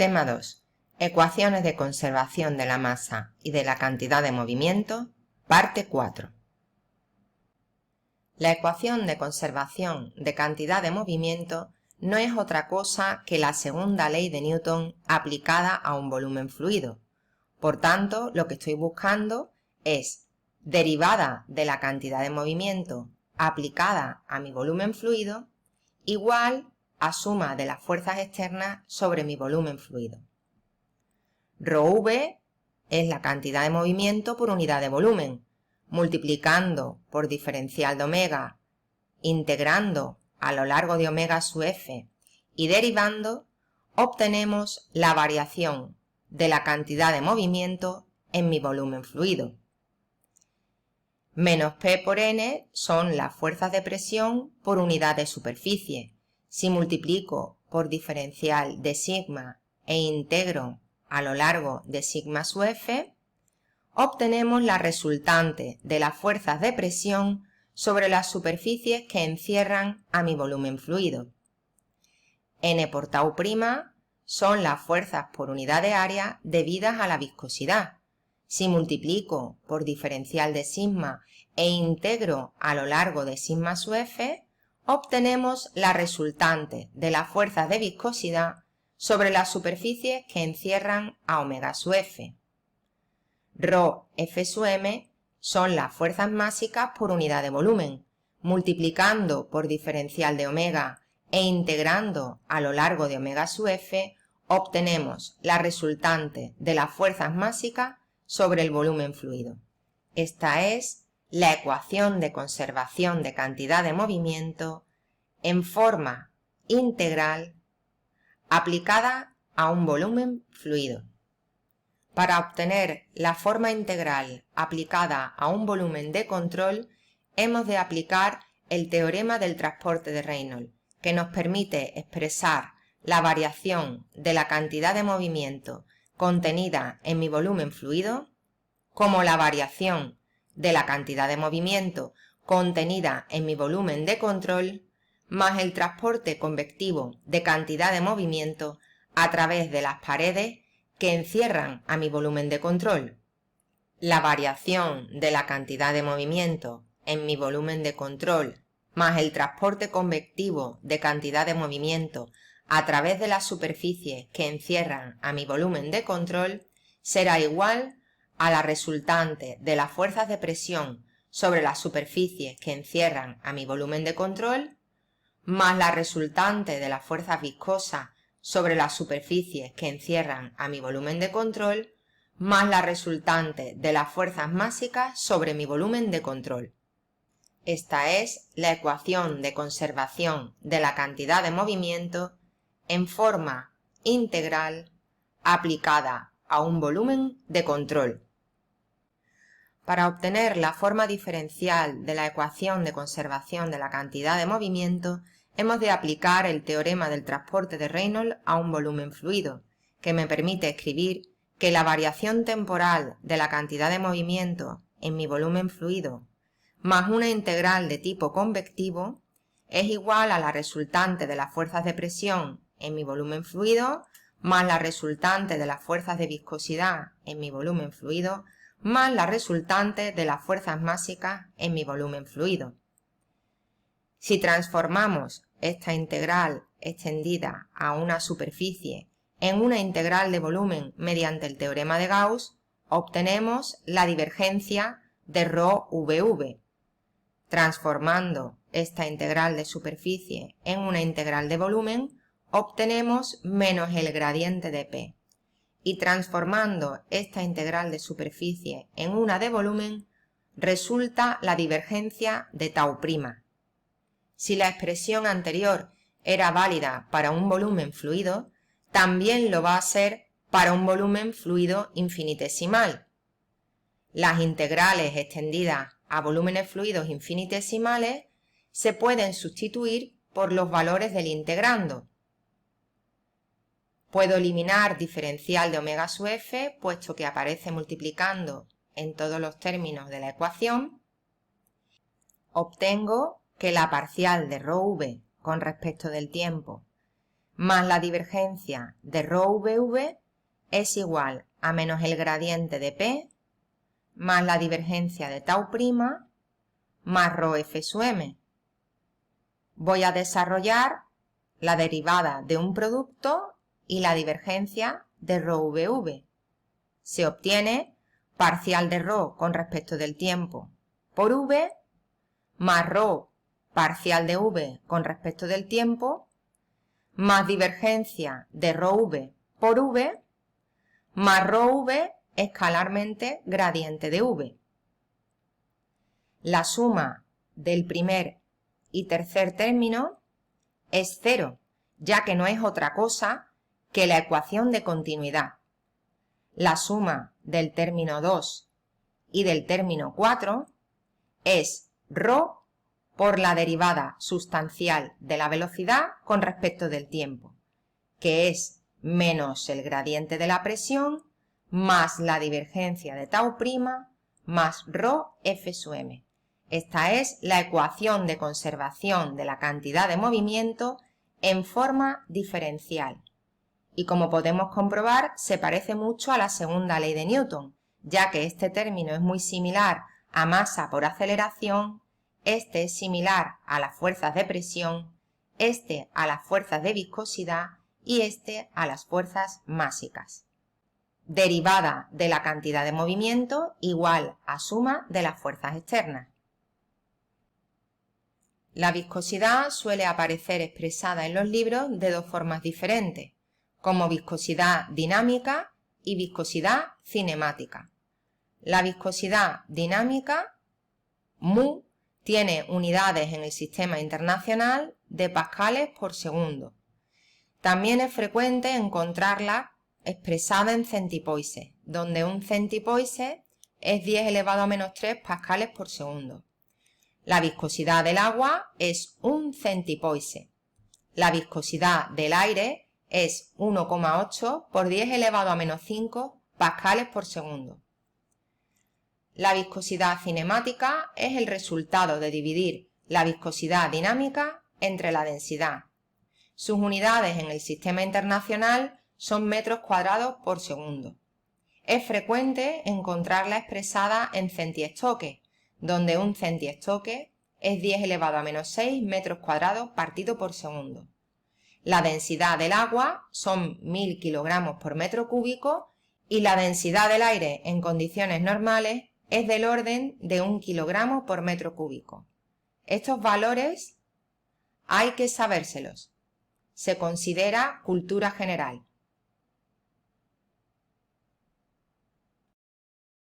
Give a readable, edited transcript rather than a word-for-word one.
Tema 2. Ecuaciones de conservación de la masa y de la cantidad de movimiento, parte 4. La ecuación de conservación de cantidad de movimiento no es otra cosa que la segunda ley de Newton aplicada a un volumen fluido. Por tanto, lo que estoy buscando es derivada de la cantidad de movimiento aplicada a mi volumen fluido igual a suma de las fuerzas externas sobre mi volumen fluido. ρv es la cantidad de movimiento por unidad de volumen, multiplicando por diferencial de omega, integrando a lo largo de omega sub f y derivando, obtenemos la variación de la cantidad de movimiento en mi volumen fluido. Menos P por N son las fuerzas de presión por unidad de superficie. Si multiplico por diferencial de sigma e integro a lo largo de sigma sub f, obtenemos la resultante de las fuerzas de presión sobre las superficies que encierran a mi volumen fluido. N por tau' son las fuerzas por unidad de área debidas a la viscosidad. Si multiplico por diferencial de sigma e integro a lo largo de sigma sub f, obtenemos la resultante de las fuerzas de viscosidad sobre las superficies que encierran a omega sub f. Rho F sub m son las fuerzas másicas por unidad de volumen. Multiplicando por diferencial de omega e integrando a lo largo de omega sub f, obtenemos la resultante de las fuerzas másicas sobre el volumen fluido. Esta es la ecuación de conservación de cantidad de movimiento en forma integral aplicada a un volumen fluido. Para obtener la forma integral aplicada a un volumen de control, hemos de aplicar el teorema del transporte de Reynolds, que nos permite expresar la variación de la cantidad de movimiento contenida en mi volumen fluido como la variación de la cantidad de movimiento contenida en mi volumen de control más el transporte convectivo de cantidad de movimiento a través de las paredes que encierran a mi volumen de control. La variación de la cantidad de movimiento en mi volumen de control más el transporte convectivo de cantidad de movimiento a través de las superficies que encierran a mi volumen de control será igual a la resultante de las fuerzas de presión sobre las superficies que encierran a mi volumen de control más la resultante de las fuerzas viscosas sobre las superficies que encierran a mi volumen de control más la resultante de las fuerzas másicas sobre mi volumen de control. Esta es la ecuación de conservación de la cantidad de movimiento en forma integral aplicada a un volumen de control. Para obtener la forma diferencial de la ecuación de conservación de la cantidad de movimiento, hemos de aplicar el teorema del transporte de Reynolds a un volumen fluido, que me permite escribir que la variación temporal de la cantidad de movimiento en mi volumen fluido más una integral de tipo convectivo es igual a la resultante de las fuerzas de presión en mi volumen fluido más la resultante de las fuerzas de viscosidad en mi volumen fluido más la resultante de las fuerzas másicas en mi volumen fluido. Si transformamos esta integral extendida a una superficie en una integral de volumen mediante el teorema de Gauss, obtenemos la divergencia de ρ v. Transformando esta integral de superficie en una integral de volumen, obtenemos menos el gradiente de P. Y transformando esta integral de superficie en una de volumen, resulta la divergencia de tau'. Si la expresión anterior era válida para un volumen fluido, también lo va a ser para un volumen fluido infinitesimal. Las integrales extendidas a volúmenes fluidos infinitesimales se pueden sustituir por los valores del integrando. Puedo eliminar diferencial de omega sub f, puesto que aparece multiplicando en todos los términos de la ecuación. Obtengo que la parcial de ρv con respecto del tiempo más la divergencia de ρVV es igual a menos el gradiente de P más la divergencia de tau' más ρF sub m. Voy a desarrollar la derivada de un producto y la divergencia de ρVV. Se obtiene parcial de ρ con respecto del tiempo por v más ρ parcial de v con respecto del tiempo más divergencia de ρv por v más ρv escalarmente gradiente de v. La suma del primer y tercer término es 0, ya que no es otra cosa que la ecuación de continuidad. La suma del término 2 y del término 4 es ρ por la derivada sustancial de la velocidad con respecto del tiempo, que es menos el gradiente de la presión más la divergencia de tau' más ρF sub m. Esta es la ecuación de conservación de la cantidad de movimiento en forma diferencial. Y como podemos comprobar, se parece mucho a la segunda ley de Newton, ya que este término es muy similar a masa por aceleración, este es similar a las fuerzas de presión, este a las fuerzas de viscosidad y este a las fuerzas másicas. Derivada de la cantidad de movimiento igual a suma de las fuerzas externas. La viscosidad suele aparecer expresada en los libros de dos formas diferentes, como viscosidad dinámica y viscosidad cinemática. La viscosidad dinámica, mu, tiene unidades en el sistema internacional de pascales por segundo. También es frecuente encontrarla expresada en centipoises, donde un centipoise es 10 elevado a menos 3 pascales por segundo. La viscosidad del agua es un centipoise. La viscosidad del aire es 1,8 por 10 elevado a menos 5 pascales por segundo. La viscosidad cinemática es el resultado de dividir la viscosidad dinámica entre la densidad. Sus unidades en el sistema internacional son metros cuadrados por segundo. Es frecuente encontrarla expresada en centiestoques, donde un centiestoque es 10 elevado a menos 6 metros cuadrados partido por segundo. La densidad del agua son 1000 kilogramos por metro cúbico y la densidad del aire en condiciones normales es del orden de 1 kilogramo por metro cúbico. Estos valores hay que sabérselos. Se considera cultura general.